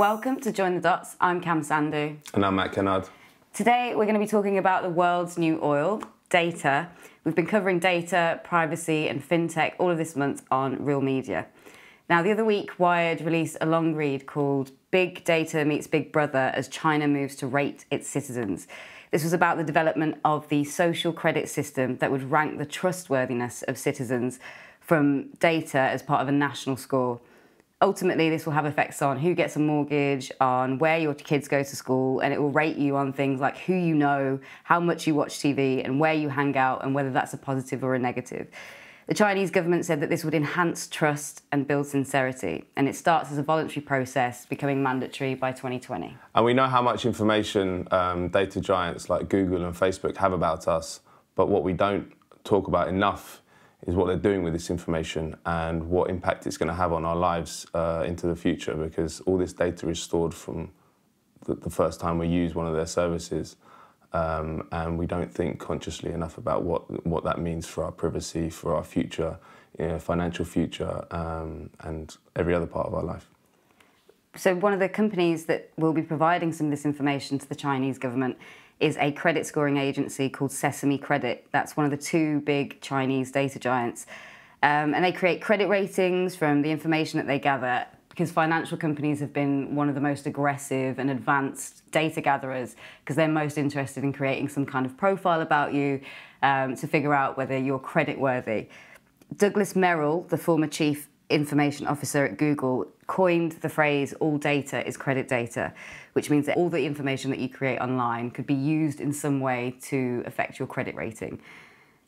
Welcome to Join the Dots. I'm Kam Sandhu. And I'm Matt Kennard. Today we're going to be talking about the world's new oil, data. We've been covering data, privacy and FinTech all of this month on Real Media. Now, the other week, Wired released a long read called Big Data Meets Big Brother as China Moves to Rate Its Citizens. This was about the development of the social credit system that would rank the trustworthiness of citizens from data as part of a national score. Ultimately, this will have effects on who gets a mortgage, on where your kids go to school, and it will rate you on things like who you know, how much you watch TV, and where you hang out, and whether that's a positive or a negative. The Chinese government said that this would enhance trust and build sincerity, and it starts as a voluntary process, becoming mandatory by 2020. And we know how much information data giants like Google and Facebook have about us, but what we don't talk about enough is what they're doing with this information and what impact it's going to have on our lives into the future, because all this data is stored from the first time we use one of their services, and we don't think consciously enough about what that means for our privacy, for our future, financial future, and every other part of our life. So one of the companies that will be providing some of this information to the Chinese government is a credit scoring agency called Sesame Credit. That's one of the two big Chinese data giants. And they create credit ratings from the information that they gather, because financial companies have been one of the most aggressive and advanced data gatherers, because they're most interested in creating some kind of profile about you to figure out whether you're credit-worthy. Douglas Merrill, the former chief information officer at Google, coined the phrase all data is credit data, which means that all the information that you create online could be used in some way to affect your credit rating.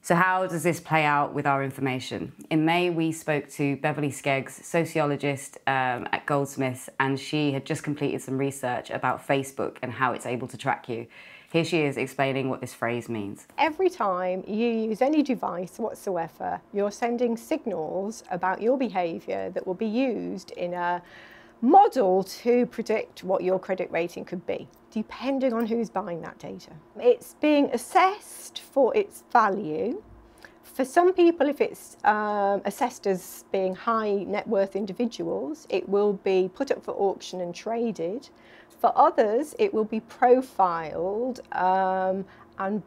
So how does this play out with our information? In May, we spoke to Beverley Skeggs, sociologist at Goldsmiths, and she had just completed some research about Facebook and how it's able to track you. Here she is explaining what this phrase means. Every time you use any device whatsoever, you're sending signals about your behaviour that will be used in a model to predict what your credit rating could be, depending on who's buying that data. It's being assessed for its value. For some people, if it's assessed as being high net worth individuals, it will be put up for auction and traded. For others, it will be profiled and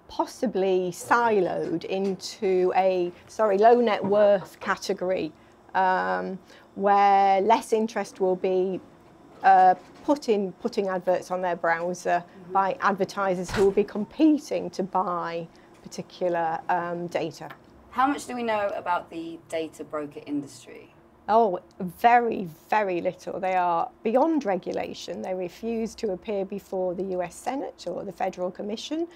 possibly siloed into a low net worth category, where less interest will be putting adverts on their browser by advertisers who will be competing to buy particular data. How much do we know about the data broker industry? Oh, very, very little. They are beyond regulation. They refuse to appear before the US Senate or the Federal Commission.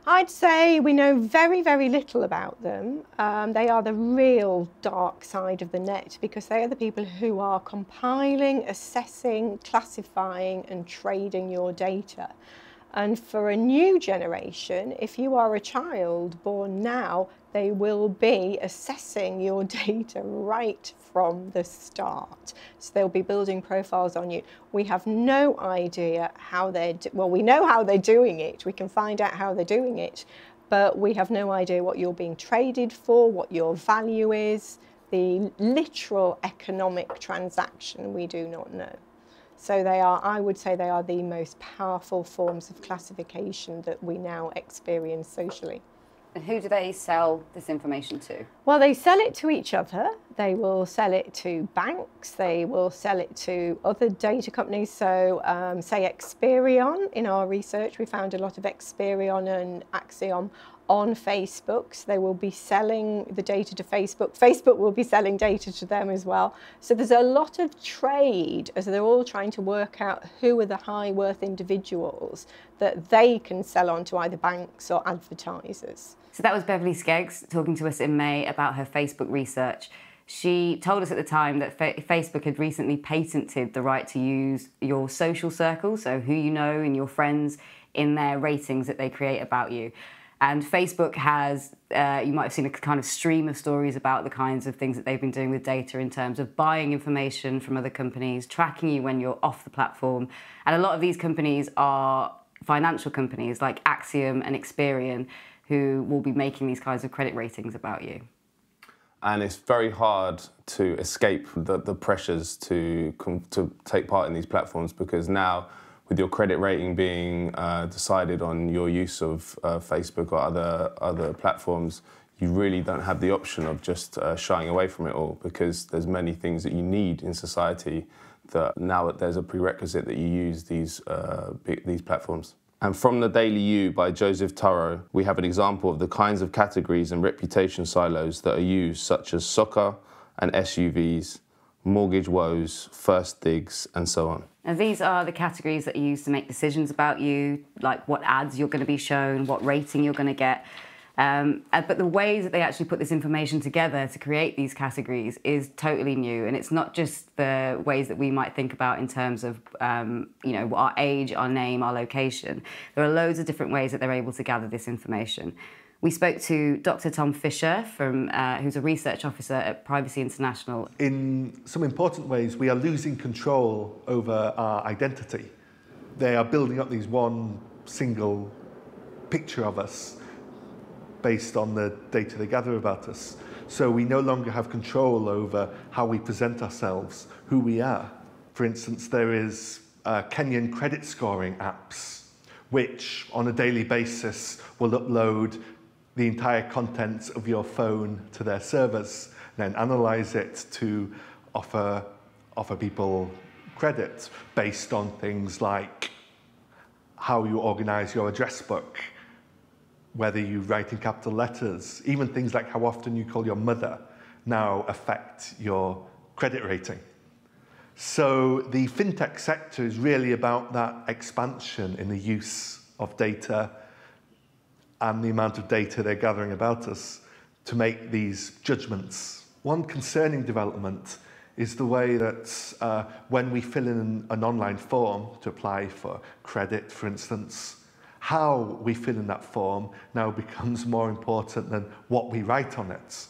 I'd say we know very, very little about them. They are the real dark side of the net, because they are the people who are compiling, assessing, classifying and trading your data. And for a new generation, if you are a child born now, they will be assessing your data right from the start. So they'll be building profiles on you. We have no idea how we know how they're doing it. We can find out how they're doing it, but we have no idea what you're being traded for, what your value is, the literal economic transaction we do not know. So they are, I would say they are the most powerful forms of classification that we now experience socially. And who do they sell this information to? Well, they sell it to each other. They will sell it to banks. They will sell it to other data companies. So say Experian, in our research, we found a lot of Experian and Axiom on Facebook. So they will be selling the data to Facebook. Facebook will be selling data to them as well. So there's a lot of trade as they're all trying to work out who are the high worth individuals that they can sell on to either banks or advertisers. So that was Beverley Skeggs talking to us in May about her Facebook research. She told us at the time that Facebook had recently patented the right to use your social circle, so who you know and your friends, in their ratings that they create about you. And Facebook has, you might have seen a kind of stream of stories about the kinds of things that they've been doing with data in terms of buying information from other companies, tracking you when you're off the platform. And a lot of these companies are financial companies like Axiom and Experian, who will be making these kinds of credit ratings about you. And it's very hard to escape the pressures to take part in these platforms, because now, with your credit rating being decided on your use of Facebook or other platforms, you really don't have the option of just shying away from it all, because there's many things that you need in society that now that there's a prerequisite that you use these platforms. And from The Daily You by Joseph Turrow, we have an example of the kinds of categories and reputation silos that are used, such as soccer and SUVs, mortgage woes, first digs, and so on. Now, these are the categories that are used to make decisions about you, like what ads you're going to be shown, what rating you're going to get. But the ways that they actually put this information together to create these categories is totally new, and it's not just the ways that we might think about in terms of our age, our name, our location. There are loads of different ways that they're able to gather this information. We spoke to Dr. Tom Fisher, who's a research officer at Privacy International. In some important ways, we are losing control over our identity. They are building up these one single picture of us based on the data they gather about us. So we no longer have control over how we present ourselves, who we are. For instance, there is Kenyan credit scoring apps, which on a daily basis will upload the entire contents of your phone to their servers, then analyze it to offer people credit based on things like how you organize your address book, whether you write in capital letters, even things like how often you call your mother now affect your credit rating. So the FinTech sector is really about that expansion in the use of data and the amount of data they're gathering about us to make these judgments. One concerning development is the way that when we fill in an online form to apply for credit, for instance, how we fill in that form now becomes more important than what we write on it,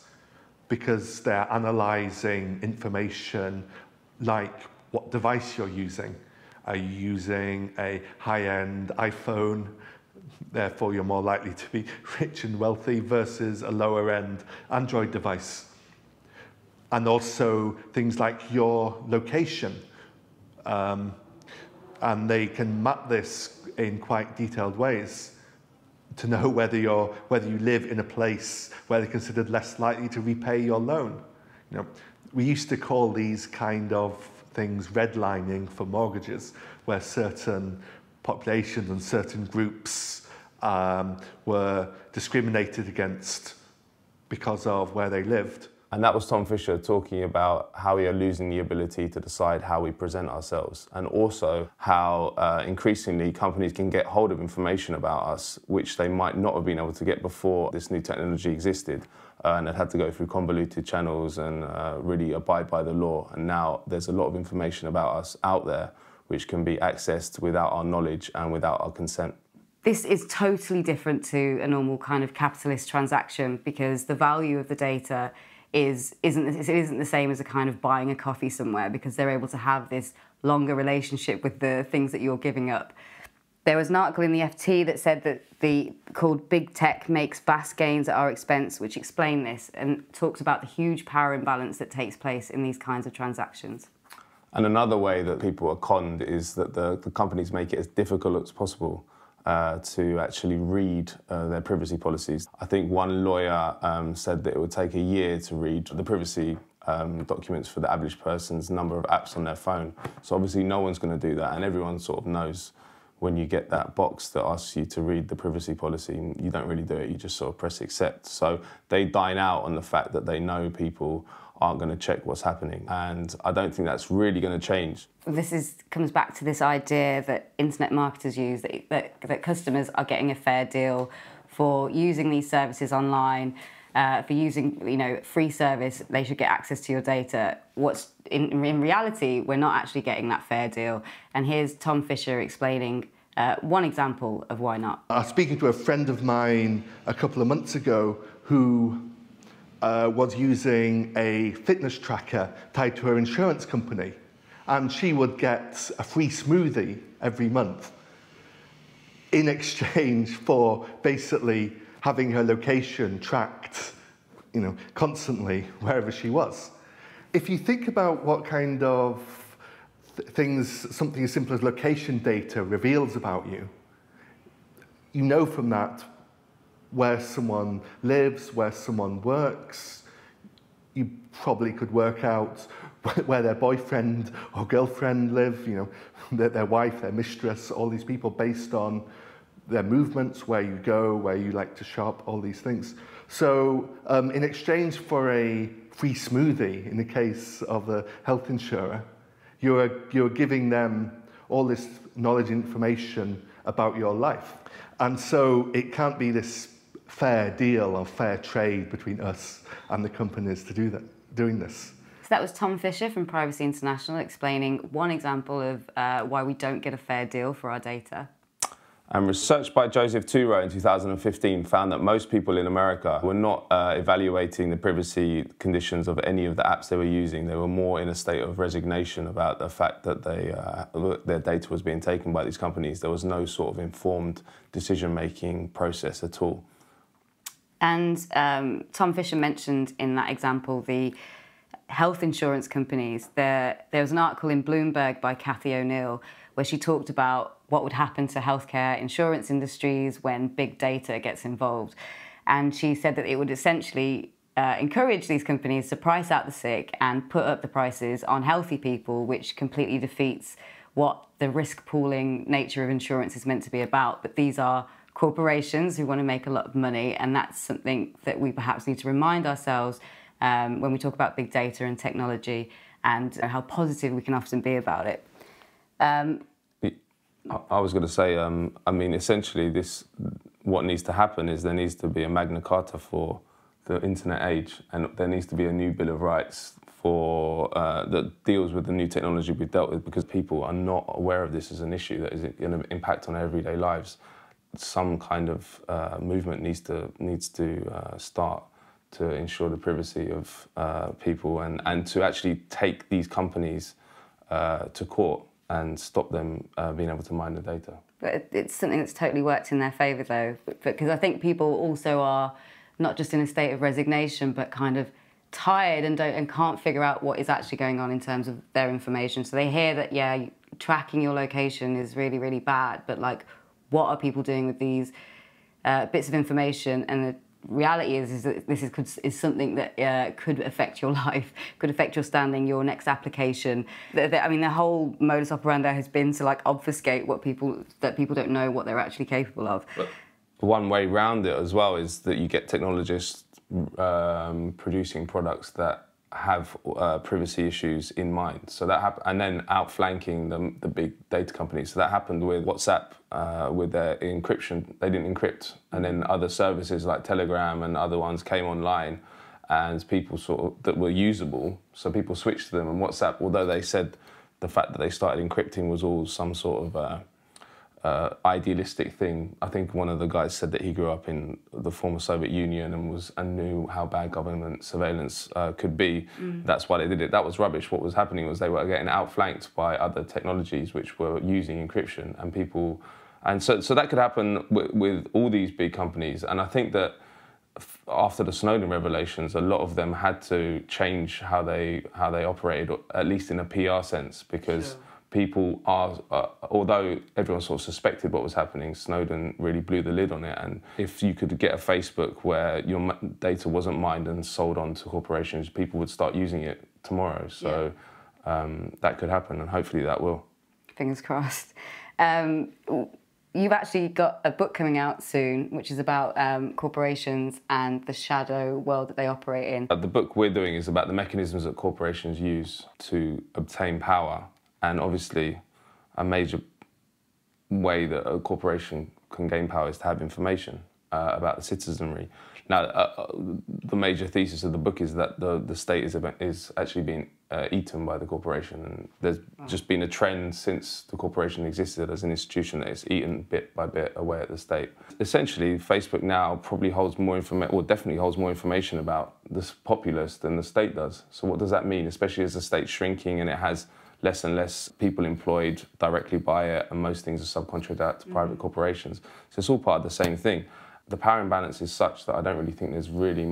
because they're analysing information like what device you're using. Are you using a high-end iPhone? Therefore, you're more likely to be rich and wealthy versus a lower-end Android device. And also things like your location. And they can map this in quite detailed ways to know whether you live in a place where they're considered less likely to repay your loan. We used to call these kind of things redlining for mortgages, where certain populations and certain groups were discriminated against because of where they lived. And that was Tom Fisher talking about how we are losing the ability to decide how we present ourselves, and also how increasingly companies can get hold of information about us which they might not have been able to get before this new technology existed, and it had to go through convoluted channels and really abide by the law. And now there's a lot of information about us out there which can be accessed without our knowledge and without our consent. This is totally different to a normal kind of capitalist transaction, because the value of the data isn't the same as a kind of buying a coffee somewhere, because they're able to have this longer relationship with the things that you're giving up. There was an article in the FT that said that called Big Tech Makes Vast Gains at Our Expense, which explained this and talks about the huge power imbalance that takes place in these kinds of transactions. And another way that people are conned is that the companies make it as difficult as possible to actually read their privacy policies. I think one lawyer said that it would take a year to read the privacy documents for the average person's number of apps on their phone. So obviously no one's going to do that, and everyone sort of knows when you get that box that asks you to read the privacy policy, you don't really do it, you just sort of press accept. So they dine out on the fact that they know people aren't going to check what's happening, and I don't think that's really going to change. This comes back to this idea that internet marketers use, that customers are getting a fair deal for using these services online, for using free service. They should get access to your data. What's in reality, we're not actually getting that fair deal. And here's Tom Fisher explaining one example of why not. I was speaking to a friend of mine a couple of months ago who was using a fitness tracker tied to her insurance company, and she would get a free smoothie every month in exchange for basically having her location tracked constantly wherever she was. If you think about what kind of things something as simple as location data reveals about you, you know from that where someone lives, where someone works. You probably could work out where their boyfriend or girlfriend live, their wife, their mistress, all these people based on their movements, where you go, where you like to shop, all these things. So in exchange for a free smoothie, in the case of a health insurer, you're giving them all this knowledge and information about your life. And so it can't be this fair deal or fair trade between us and the companies to do that, doing this. So that was Tom Fisher from Privacy International explaining one example of why we don't get a fair deal for our data. And research by Joseph Turo in 2015 found that most people in America were not evaluating the privacy conditions of any of the apps they were using. They were more in a state of resignation about the fact that their data was being taken by these companies. There was no sort of informed decision-making process at all. And Tom Fisher mentioned in that example the health insurance companies. There was an article in Bloomberg by Cathy O'Neill where she talked about what would happen to healthcare insurance industries when big data gets involved. And she said that it would essentially encourage these companies to price out the sick and put up the prices on healthy people, which completely defeats what the risk pooling nature of insurance is meant to be about. But these are corporations who want to make a lot of money, and that's something that we perhaps need to remind ourselves when we talk about big data and technology and how positive we can often be about it. I was going to say, I mean, essentially, what needs to happen is there needs to be a Magna Carta for the internet age, and there needs to be a new Bill of Rights that deals with the new technology we've dealt with, because people are not aware of this as an issue that is going to impact on their everyday lives. Some kind of movement needs to start to ensure the privacy of people and to actually take these companies to court and stop them being able to mine the data. But it's something that's totally worked in their favour, though, because I think people also are not just in a state of resignation, but kind of tired and can't figure out what is actually going on in terms of their information. So they hear that, yeah, tracking your location is really, really bad, but like, what are people doing with these bits of information? And the reality is that this is something that could affect your life, could affect your standing, your next application. I mean, the whole modus operandi has been to like obfuscate that people don't know what they're actually capable of. But one way round it as well is that you get technologists producing products that have privacy issues in mind. So that and then outflanking the big data companies. So that happened with WhatsApp with their encryption. They didn't encrypt, and then other services like Telegram and other ones came online, and people that were usable. So people switched to them. And WhatsApp, although they said the fact that they started encrypting was all some sort of idealistic thing. I think one of the guys said that he grew up in the former Soviet Union and knew how bad government surveillance could be. That's why they did it. That was rubbish. What was happening was they were getting outflanked by other technologies which were using encryption, and so that could happen with all these big companies. And I think that after the Snowden revelations, a lot of them had to change how they operated, at least in a PR sense, because. Sure. People are, although everyone sort of suspected what was happening, Snowden really blew the lid on it. And if you could get a Facebook where your data wasn't mined and sold on to corporations, people would start using it tomorrow. So that could happen, and hopefully that will. Fingers crossed. You've actually got a book coming out soon, which is about corporations and the shadow world that they operate in. The book we're doing is about the mechanisms that corporations use to obtain power. And obviously, a major way that a corporation can gain power is to have information about the citizenry. Now, the major thesis of the book is that the state is actually being eaten by the corporation. And there's just been a trend since the corporation existed as an institution that it's eaten bit by bit away at the state. Essentially, Facebook now probably holds more information, or definitely holds more information about the populace than the state does. So what does that mean, especially as the state's shrinking and it has less and less people employed directly by it, and most things are subcontracted out to private corporations. So it's all part of the same thing. The power imbalance is such that I don't really think there's really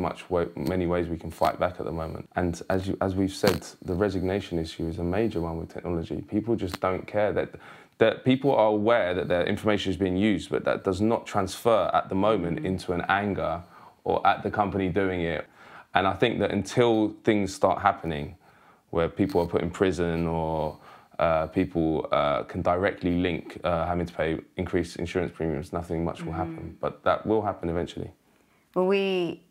many ways we can fight back at the moment. And as we've said, the resignation issue is a major one with technology. People just don't care that people are aware that their information is being used, but that does not transfer at the moment into an anger or at the company doing it. And I think that until things start happening, where people are put in prison or people can directly link having to pay increased insurance premiums, nothing much will happen. But that will happen eventually. Well, we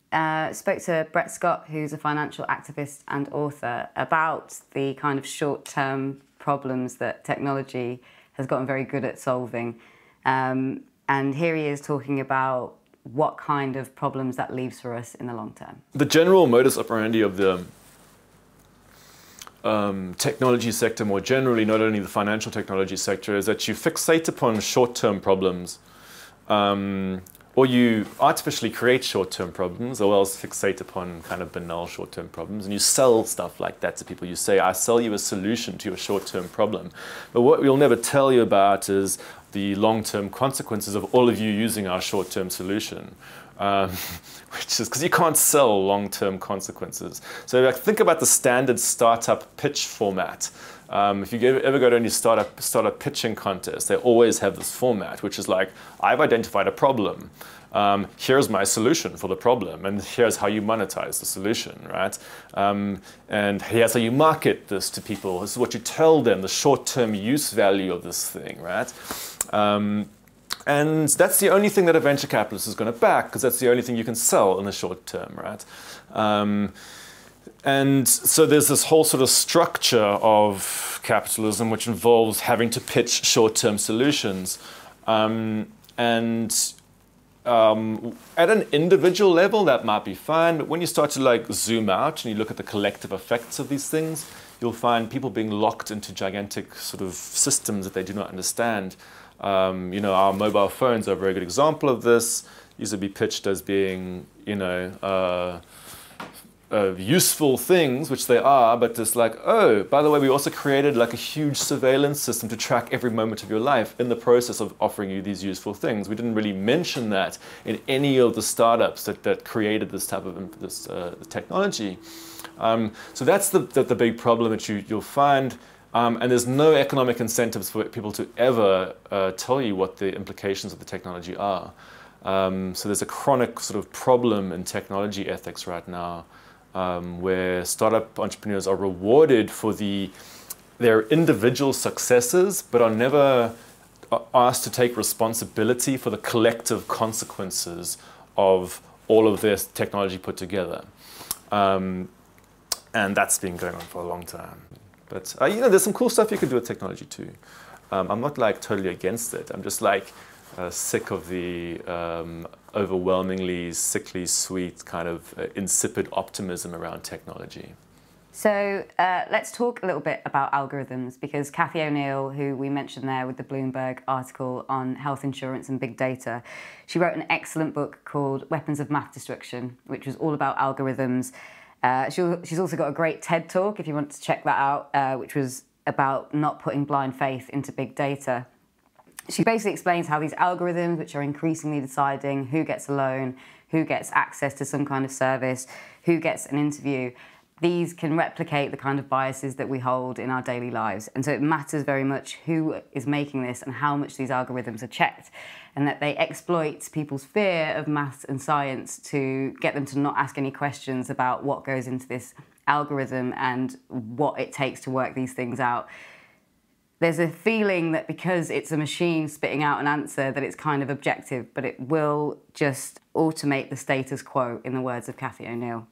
spoke to Bret Scott, who's a financial activist and author, about the kind of short-term problems that technology has gotten very good at solving. And here he is talking about what kind of problems that leaves for us in the long term. The general modus operandi of the technology sector more generally, not only the financial technology sector, is that you fixate upon short-term problems, or you artificially create short-term problems, or else fixate upon kind of banal short-term problems, and you sell stuff like that to people. You say, I sell you a solution to your short-term problem. But what we'll never tell you about is the long-term consequences of all of you using our short-term solution. Which is because you can't sell long-term consequences. So think about the standard startup pitch format. If you ever go to any startup pitching contest, they always have this format, which is like, I've identified a problem. Here's my solution for the problem, and here's how you monetize the solution, right? And here's how you market this to people. This is what you tell them, the short-term use value of this thing, right? And that's the only thing that a venture capitalist is going to back, because that's the only thing you can sell in the short term, right? And so there's this whole sort of structure of capitalism which involves having to pitch short-term solutions. At an individual level, that might be fine, but when you start to like zoom out and you look at the collective effects of these things, you'll find people being locked into gigantic sort of systems that they do not understand. You know, our mobile phones are a very good example of this. Used to be pitched as being, you know, useful things, which they are, but it's like, oh, by the way, we also created like a huge surveillance system to track every moment of your life in the process of offering you these useful things. We didn't really mention that in any of the startups that created this type of technology. So that's the big problem that you'll find. And there's no economic incentives for people to ever tell you what the implications of the technology are. So there's a chronic sort of problem in technology ethics right now, where startup entrepreneurs are rewarded for their individual successes, but are never asked to take responsibility for the collective consequences of all of their technology put together. And that's been going on for a long time. But you know, there's some cool stuff you can do with technology too. I'm not like totally against it. I'm just like sick of the overwhelmingly sickly sweet kind of insipid optimism around technology. So let's talk a little bit about algorithms, because Cathy O'Neill, who we mentioned there with the Bloomberg article on health insurance and big data, she wrote an excellent book called Weapons of Math Destruction, which was all about algorithms. She's also got a great TED Talk, if you want to check that out, which was about not putting blind faith into big data. She basically explains how these algorithms, which are increasingly deciding who gets a loan, who gets access to some kind of service, who gets an interview, these can replicate the kind of biases that we hold in our daily lives. And so it matters very much who is making this and how much these algorithms are checked, and that they exploit people's fear of maths and science to get them to not ask any questions about what goes into this algorithm and what it takes to work these things out. There's a feeling that because it's a machine spitting out an answer that it's kind of objective, but it will just automate the status quo, in the words of Cathy O'Neill.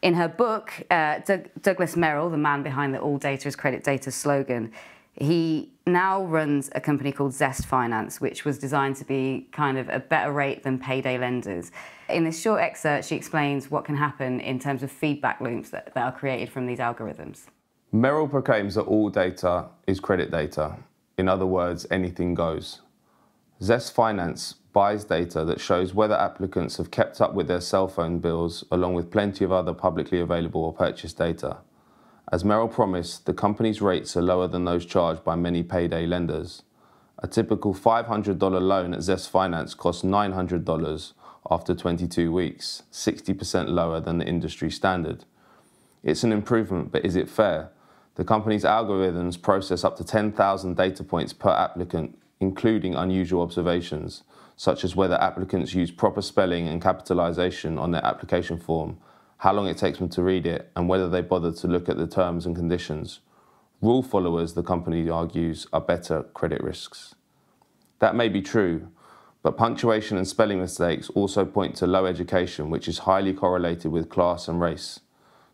In her book, Douglas Merrill, the man behind the "All data is credit data" slogan, he now runs a company called Zest Finance, which was designed to be kind of a better rate than payday lenders. In this short excerpt, she explains what can happen in terms of feedback loops that are created from these algorithms. Merrill proclaims that all data is credit data. In other words, anything goes. Zest Finance buys data that shows whether applicants have kept up with their cell phone bills, along with plenty of other publicly available or purchased data. As Merrill promised, the company's rates are lower than those charged by many payday lenders. A typical $500 loan at Zest Finance costs $900, after 22 weeks, 60% lower than the industry standard. It's an improvement, but is it fair? The company's algorithms process up to 10,000 data points per applicant, including unusual observations, such as whether applicants use proper spelling and capitalization on their application form, how long it takes them to read it, and whether they bother to look at the terms and conditions. Rule followers, the company argues, are better credit risks. That may be true, but punctuation and spelling mistakes also point to low education, which is highly correlated with class and race.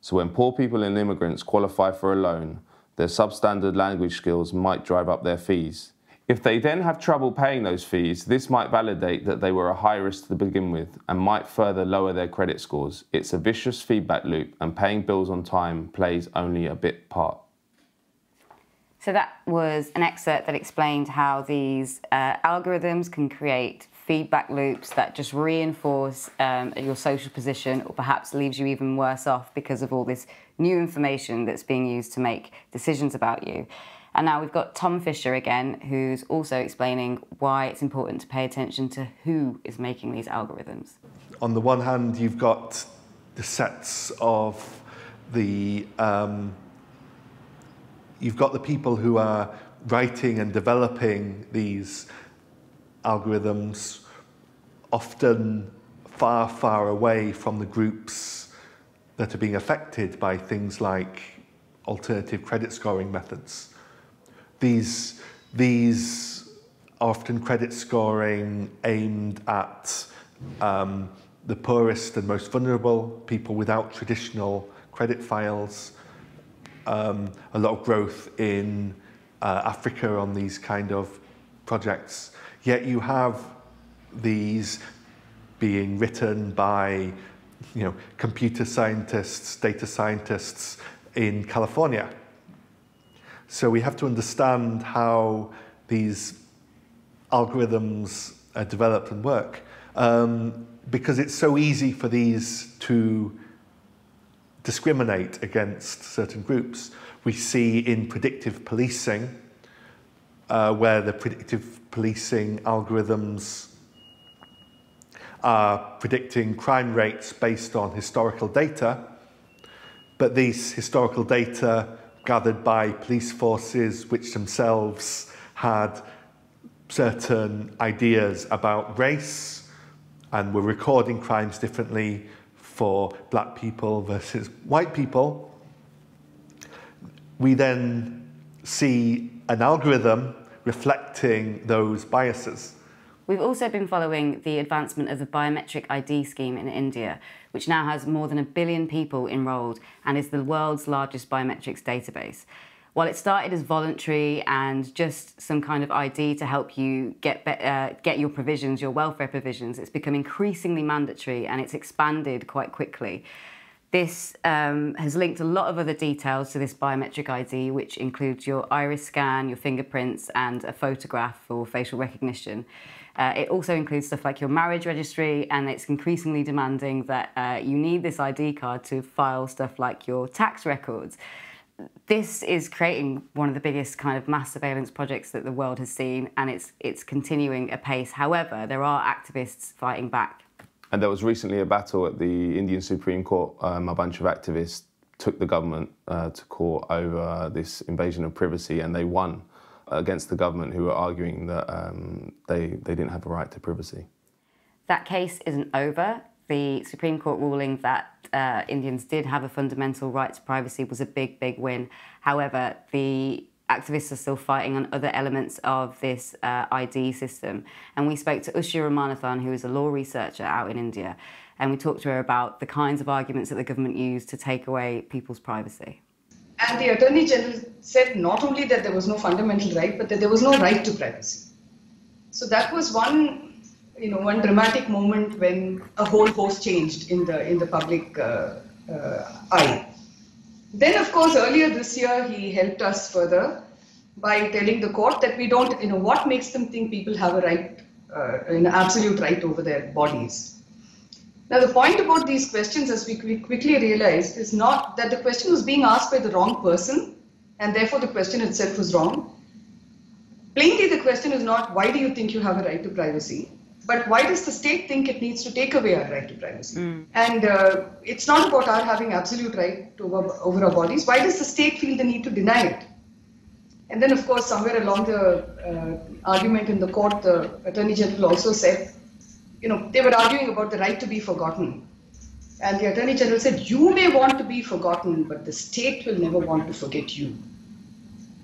So when poor people and immigrants qualify for a loan, their substandard language skills might drive up their fees. If they then have trouble paying those fees, this might validate that they were a high risk to begin with and might further lower their credit scores. It's a vicious feedback loop, and paying bills on time plays only a bit part. So that was an excerpt that explained how these algorithms can create feedback loops that just reinforce your social position, or perhaps leaves you even worse off because of all this new information that's being used to make decisions about you. And now we've got Tom Fisher again, who's also explaining why it's important to pay attention to who is making these algorithms. On the one hand, you've got the sets of the you've got the people who are writing and developing these algorithms, often far, far away from the groups that are being affected by things like alternative credit scoring methods. These are often credit scoring aimed at the poorest and most vulnerable, people without traditional credit files. A lot of growth in Africa on these kind of projects. Yet you have these being written by, computer scientists, data scientists in California. So we have to understand how these algorithms are developed and work, because it's so easy for these to discriminate against certain groups. We see in predictive policing, where the predictive policing algorithms are predicting crime rates based on historical data, but these historical data gathered by police forces which themselves had certain ideas about race and were recording crimes differently for black people versus white people. We then see an algorithm reflecting those biases. We've also been following the advancement of the Biometric ID scheme in India, which now has more than 1 billion people enrolled and is the world's largest biometrics database. While it started as voluntary and just some kind of ID to help you get your provisions, your welfare provisions, it's become increasingly mandatory and it's expanded quite quickly. This has linked a lot of other details to this biometric ID, which includes your iris scan, your fingerprints, and a photograph for facial recognition. It also includes stuff like your marriage registry, and it's increasingly demanding that you need this ID card to file stuff like your tax records. This is creating one of the biggest kind of mass surveillance projects that the world has seen, and it's continuing apace. However, there are activists fighting back. And there was recently a battle at the Indian Supreme Court. A bunch of activists took the government to court over this invasion of privacy, and they won against the government, who were arguing that they didn't have a right to privacy. That case isn't over. The Supreme Court ruling that Indians did have a fundamental right to privacy was a big, big win. However, the activists are still fighting on other elements of this ID system. And we spoke to Usha Ramanathan, who is a law researcher out in India, and we talked to her about the kinds of arguments that the government used to take away people's privacy. And the Attorney General said not only that there was no fundamental right, but that there was no right to privacy. So that was one dramatic moment when a whole host changed in the public eye. Then, of course, earlier this year, he helped us further by telling the court that we don't, what makes them think people have a right, an absolute right over their bodies. Now, the point about these questions, as we quickly realized, is not that the question was being asked by the wrong person, and therefore the question itself was wrong. Plainly, the question is not, why do you think you have a right to privacy? But why does the state think it needs to take away our right to privacy? And it's not about our having absolute right to over our bodies. Why does the state feel the need to deny it? And then, of course, somewhere along the argument in the court, the Attorney General also said, they were arguing about the right to be forgotten. And the Attorney General said, you may want to be forgotten, but the state will never want to forget you.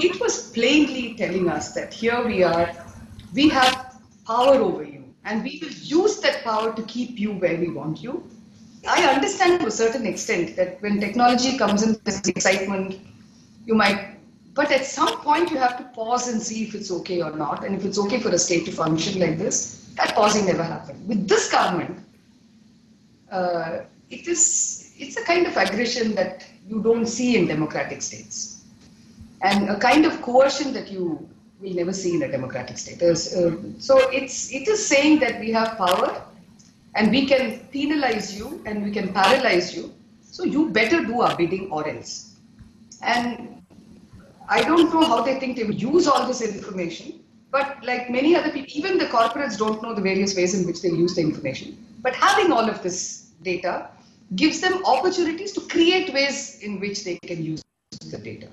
It was plainly telling us that here we are, we have power over you, and we will use that power to keep you where we want you. I understand to a certain extent that when technology comes in, this excitement, but at some point you have to pause and see if it's okay or not, and if it's okay for a state to function like this. That pausing never happened. With this government, it's a kind of aggression that you don't see in democratic states, and a kind of coercion that you will never see in a democratic state. So it is saying that we have power, and we can penalize you, and we can paralyze you. So you better do our bidding or else. And I don't know how they think they will use all this information. But like many other people, even the corporates don't know the various ways in which they use the information. But having all of this data gives them opportunities to create ways in which they can use the data.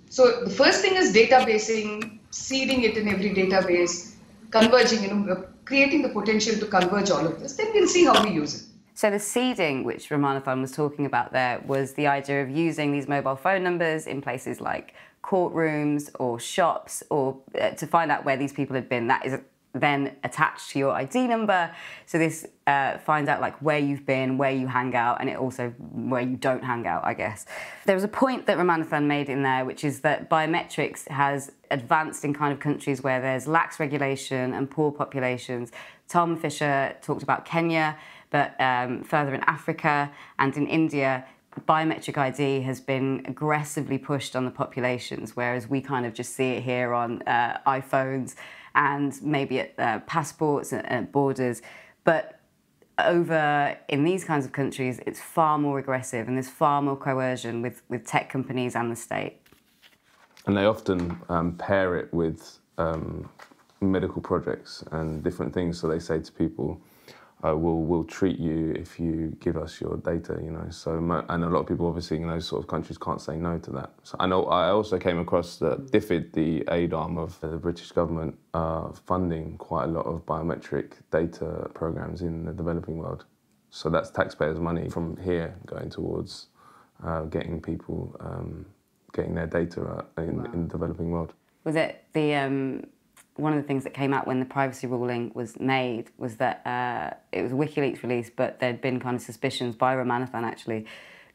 So the first thing is databasing, seeding it in every database, converging, creating the potential to converge all of this. Then we'll see how we use it. So the seeding, which Ramanathan was talking about there, was the idea of using these mobile phone numbers in places like courtrooms or shops, or to find out where these people had been. That is then attached to your ID number. So this finds out like where you've been, where you hang out, and it also where you don't hang out, I guess. There was a point that Ramanathan made in there, which is that biometrics has advanced in kind of countries where there's lax regulation and poor populations. Tom Fisher talked about Kenya, but further in Africa and in India, biometric ID has been aggressively pushed on the populations, whereas we kind of just see it here on iPhones and maybe at passports and at borders. But over in these kinds of countries, it's far more aggressive, and there's far more coercion with tech companies and the state. And they often pair it with medical projects and different things. So they say to people, we'll treat you if you give us your data, So, and a lot of people, obviously, in those sort of countries, can't say no to that. So I also came across that DFID, the aid arm of the British government, funding quite a lot of biometric data programs in the developing world. So that's taxpayers' money from here going towards getting people, getting their data in the developing world. Was it the one of the things that came out when the privacy ruling was made was that it was a WikiLeaks release, but there'd been kind of suspicions by Ramanathan actually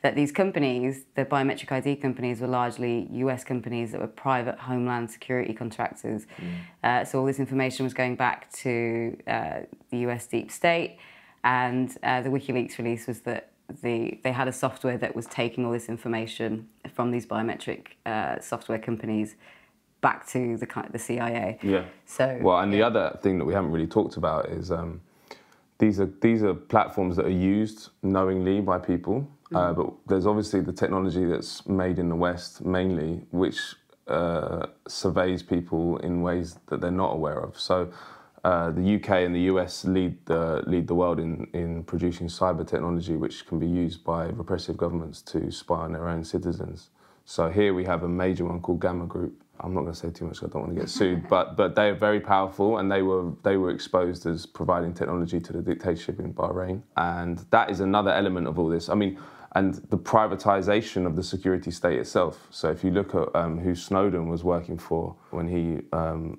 that these companies, the biometric ID companies, were largely US companies that were private homeland security contractors. So all this information was going back to the US deep state, and the WikiLeaks release was that they had a software that was taking all this information from these biometric software companies back to the CIA. Yeah. So. Well, and the other thing that we haven't really talked about is these are platforms that are used knowingly by people, but there's obviously the technology that's made in the West mainly, which surveys people in ways that they're not aware of. So the UK and the US lead the world in producing cyber technology, which can be used by repressive governments to spy on their own citizens. So here we have a major one called Gamma Group. I'm not going to say too much, I don't want to get sued, but they are very powerful, and they were exposed as providing technology to the dictatorship in Bahrain. And that is another element of all this. I mean, and the privatization of the security state itself. So if you look at who Snowden was working for when he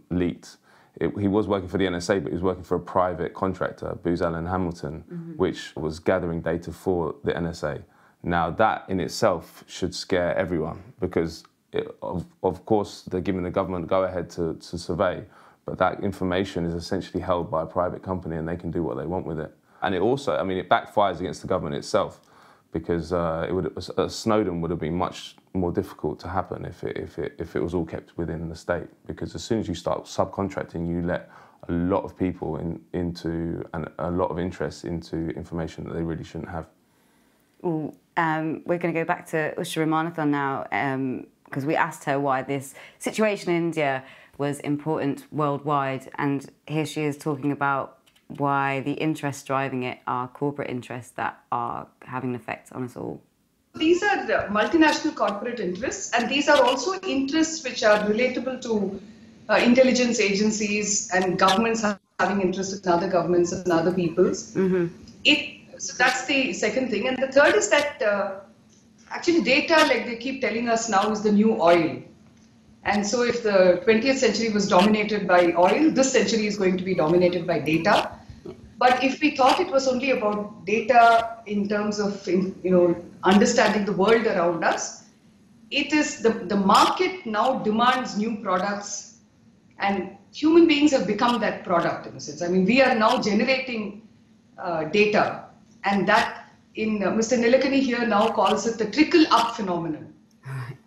leaked, he was working for the NSA, but he was working for a private contractor, Booz Allen Hamilton, which was gathering data for the NSA. Now that in itself should scare everyone, because of course they're giving the government go-ahead to survey, but that information is essentially held by a private company and they can do what they want with it. And it also, I mean, it backfires against the government itself, because Snowden would have been much more difficult to happen if it was all kept within the state, because as soon as you start subcontracting, you let a lot of people into and a lot of interest into information that they really shouldn't have. Ooh, we're going to go back to Usha Ramanathan now, because we asked her why this situation in India was important worldwide, and here she is talking about why the interests driving it are corporate interests that are having an effect on us all? These are the multinational corporate interests, and these are also interests which are relatable to intelligence agencies and governments having interest in other governments and other peoples. So that's the second thing. And the third is that actually data, like they keep telling us now, is the new oil. And so if the 20th century was dominated by oil, this century is going to be dominated by data. But if we thought it was only about data in terms of, understanding the world around us, it is the market now demands new products, and human beings have become that product in a sense. I mean, we are now generating data, and that Mr. Nilekani here now calls it the trickle-up phenomenon,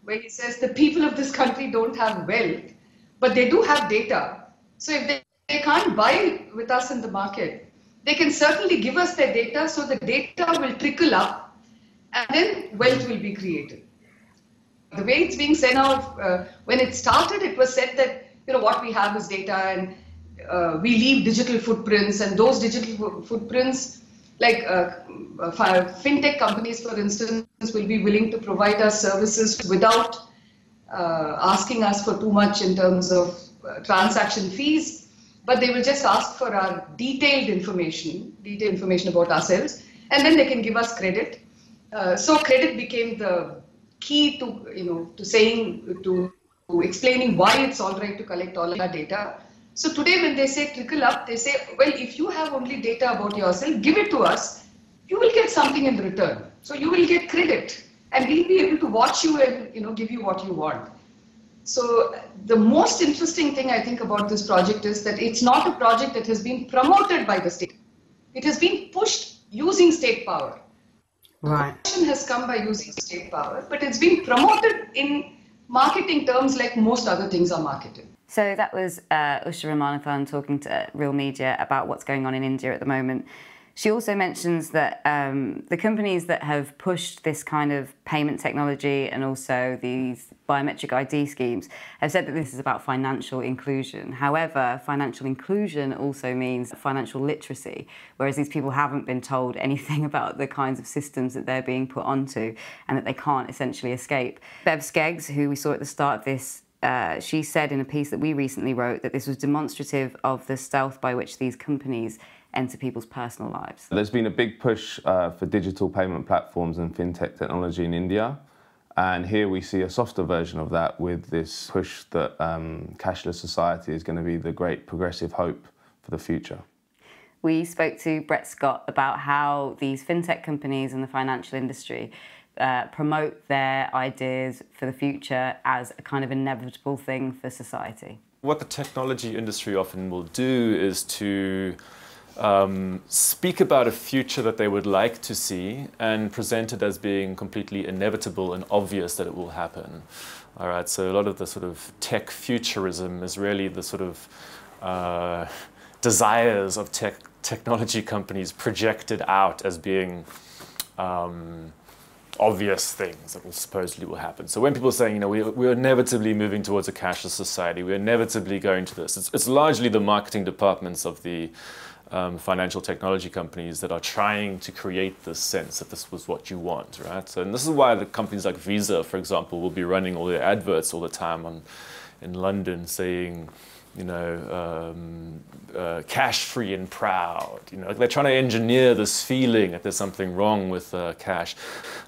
where he says the people of this country don't have wealth, but they do have data. So if they can't buy with us in the market, they can certainly give us their data, so the data will trickle up, and then wealth will be created. The way it's being said now, when it started, it was said that what we have is data, and we leave digital footprints, and those digital footprints, like FinTech companies, for instance, will be willing to provide us services without asking us for too much in terms of transaction fees, but they will just ask for our detailed information about ourselves, and then they can give us credit. So credit became the key to explaining why it's all right to collect all our data. So today when they say trickle up, they say, well, if you have only data about yourself, give it to us, you will get something in return. So you will get credit, and we'll be able to watch you and give you what you want. So the most interesting thing I think about this project is that it's not a project that has been promoted by the state. It has been pushed using state power. Right. The action has come by using state power, but it's been promoted in marketing terms like most other things are marketed. So that was Usha Ramanathan talking to Real Media about what's going on in India at the moment. She also mentions that the companies that have pushed this kind of payment technology and also these biometric ID schemes have said that this is about financial inclusion. However, financial inclusion also means financial literacy, whereas these people haven't been told anything about the kinds of systems that they're being put onto and that they can't essentially escape. Bev Skeggs, who we saw at the start of this, she said in a piece that we recently wrote that this was demonstrative of the stealth by which these companies enter people's personal lives. There's been a big push for digital payment platforms and fintech technology in India. And here we see a softer version of that with this push that cashless society is going to be the great progressive hope for the future. We spoke to Bret Scott about how these fintech companies and the financial industry promote their ideas for the future as a kind of inevitable thing for society. What the technology industry often will do is to speak about a future that they would like to see and present it as being completely inevitable and obvious that it will happen. All right, so a lot of the sort of tech futurism is really the sort of desires of technology companies projected out as being obvious things that will supposedly will happen. So when people are saying, we're inevitably moving towards a cashless society, we're inevitably going to this, it's largely the marketing departments of the financial technology companies that are trying to create this sense that this was what you want, right? So, and this is why the companies like Visa, for example, will be running all their adverts all the time in London saying, cash-free and proud. They're trying to engineer this feeling that there's something wrong with cash.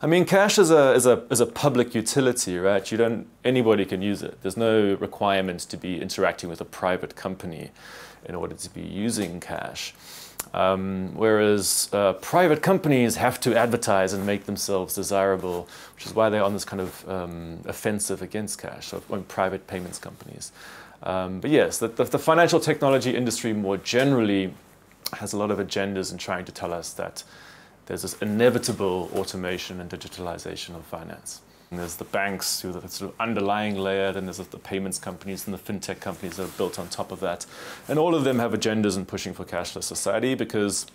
I mean, cash is a public utility, right? Anybody can use it. There's no requirement to be interacting with a private company in order to be using cash. Whereas private companies have to advertise and make themselves desirable, which is why they're on this kind of offensive against cash, so on private payments companies. But yes, the financial technology industry more generally has a lot of agendas in trying to tell us that there's this inevitable automation and digitalization of finance. And there's the banks, who are the sort of underlying layer, then there's the payments companies and the fintech companies that are built on top of that. And all of them have agendas in pushing for cashless society because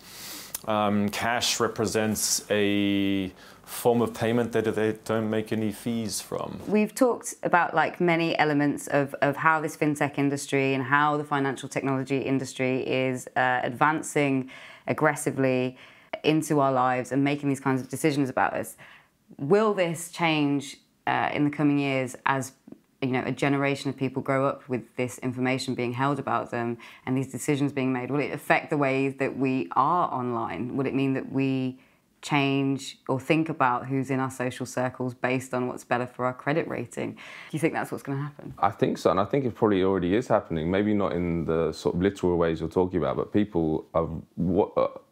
Cash represents a form of payment that they don't make any fees from. We've talked about like many elements of how this fintech industry and how the financial technology industry is advancing aggressively into our lives and making these kinds of decisions about us. Will this change in the coming years as a generation of people grow up with this information being held about them and these decisions being made? Will it affect the way that we are online? Would it mean that we change or think about who's in our social circles based on what's better for our credit rating? Do you think that's what's going to happen? I think so, and I think it probably already is happening. Maybe not in the sort of literal ways you're talking about, but people are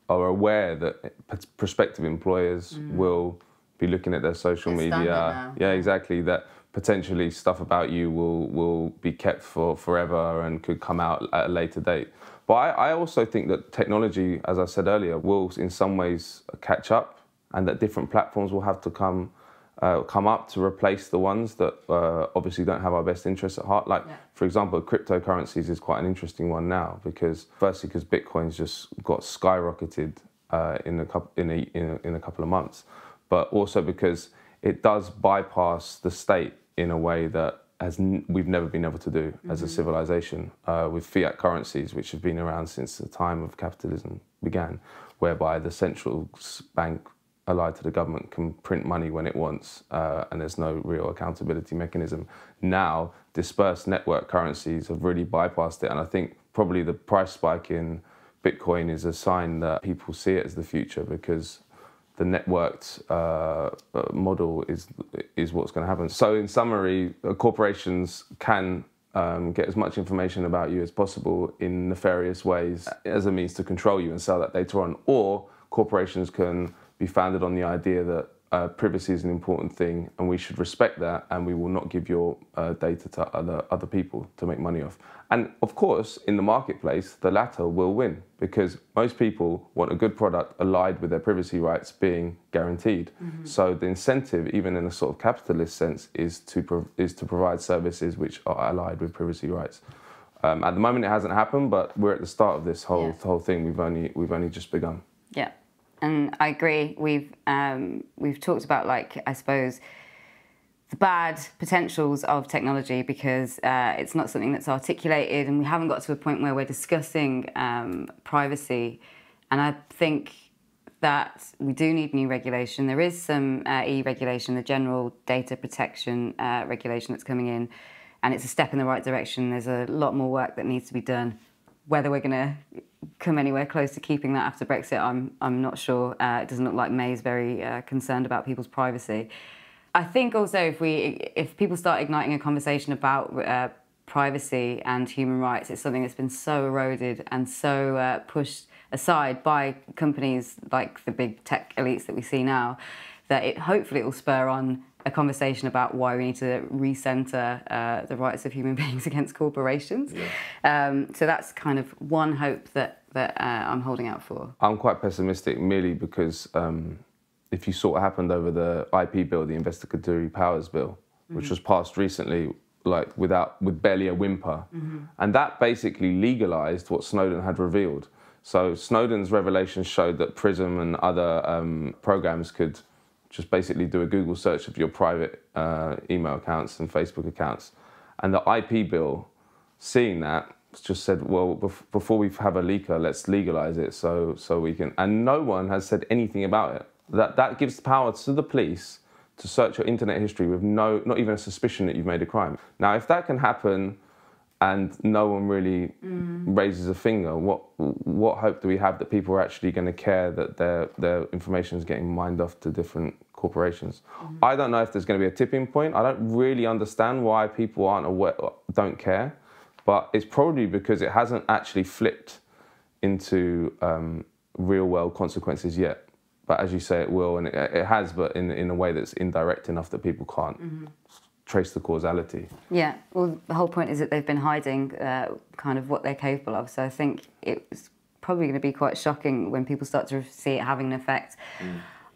aware that prospective employers will be looking at their social media. Yeah, exactly. That potentially stuff about you will be kept for forever and could come out at a later date. But I also think that technology, as I said earlier, will in some ways catch up, and that different platforms will have to come up to replace the ones that obviously don't have our best interests at heart. Like, for example, cryptocurrencies is quite an interesting one now, because firstly, because Bitcoin's just got skyrocketed in a couple of months, but also because it does bypass the state in a way that we've never been able to do as a civilization, with fiat currencies, which have been around since the time of capitalism began, whereby the central bank allied to the government can print money when it wants, and there's no real accountability mechanism. Now, dispersed network currencies have really bypassed it, and I think probably the price spike in Bitcoin is a sign that people see it as the future, because the networked model is what's going to happen. So in summary, corporations can get as much information about you as possible in nefarious ways as a means to control you and sell that data on, or corporations can be founded on the idea that privacy is an important thing and we should respect that, and we will not give your data to other people to make money off. And of course, in the marketplace, the latter will win, because most people want a good product allied with their privacy rights being guaranteed. So the incentive, even in a sort of capitalist sense, is to provide services which are allied with privacy rights. At the moment, it hasn't happened, but we're at the start of this whole thing. We've only just begun. Yeah. And I agree. We've talked about, like, I suppose, the bad potentials of technology, because it's not something that's articulated, and we haven't got to a point where we're discussing privacy. And I think that we do need new regulation. There is some e-regulation, the general data protection regulation that's coming in, and it's a step in the right direction. There's a lot more work that needs to be done. Whether we're going to come anywhere close to keeping that after Brexit, I'm not sure. It doesn't look like May's very concerned about people's privacy. I think also if people start igniting a conversation about privacy and human rights, it's something that's been so eroded and so pushed aside by companies like the big tech elites that we see now, that hopefully it will spur on a conversation about why we need to recenter the rights of human beings against corporations. So that's kind of one hope that I'm holding out for. I'm quite pessimistic, merely because if you saw what happened over the IP bill, the Investigatory Powers Bill, which was passed recently, like with barely a whimper, and that basically legalised what Snowden had revealed. So Snowden's revelations showed that PRISM and other programs could just basically do a Google search of your private email accounts and Facebook accounts. And the IP bill, seeing that, just said, well, before we have a leaker, let's legalise it so we can... And no one has said anything about it. That gives power to the police to search your internet history with not even a suspicion that you've made a crime. Now, if that can happen and no one really raises a finger, what hope do we have that people are actually going to care that their information is getting mined off to different corporations? I don't know if there's going to be a tipping point. I don't really understand why people don't care, but it's probably because it hasn't actually flipped into real-world consequences yet. But as you say, it will, and it has, but in a way that's indirect enough that people can't trace the causality. Yeah, well, the whole point is that they've been hiding kind of what they're capable of. So I think it's probably going to be quite shocking when people start to see it having an effect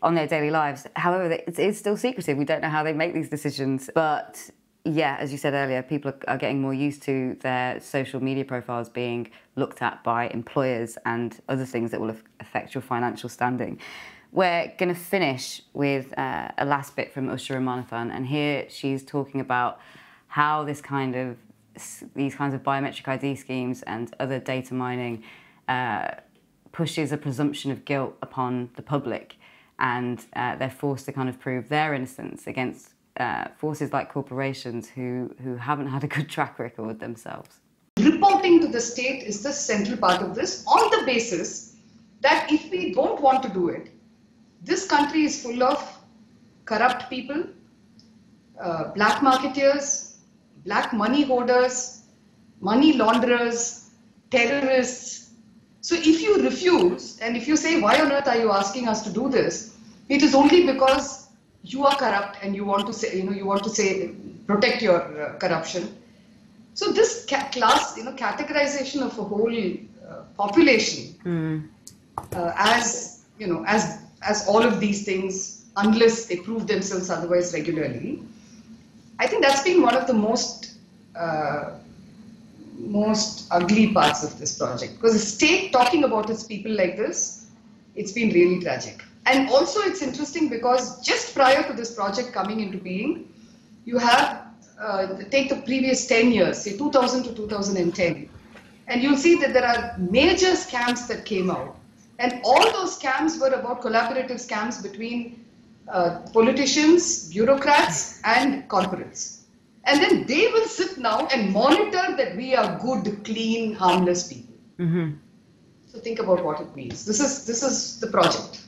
on their daily lives. However, it is still secretive. We don't know how they make these decisions. But yeah, as you said earlier, people are getting more used to their social media profiles being looked at by employers and other things that will affect your financial standing. We're going to finish with a last bit from Usha Ramanathan, and here she's talking about how these kinds of biometric ID schemes and other data mining pushes a presumption of guilt upon the public, and they're forced to kind of prove their innocence against forces like corporations who haven't had a good track record themselves. Reporting to the state is the central part of this, on the basis that if we don't want to do it, this country is full of corrupt people, black marketeers, black money hoarders, money launderers, terrorists. So if you refuse, and if you say, why on earth are you asking us to do this? It is only because you are corrupt and you want to say, protect your corruption. So this categorization of a whole population as all of these things, unless they prove themselves otherwise regularly, I think that's been one of the most ugly parts of this project. Because the state talking about its people like this, it's been really tragic. And also it's interesting because just prior to this project coming into being, you have, take the previous 10 years, say 2000 to 2010, and you'll see that there are major scams that came out. And all those scams were about collaborative scams between politicians, bureaucrats, and corporates. And then they will sit now and monitor that we are good, clean, harmless people. Mm-hmm. So think about what it means. This is the project.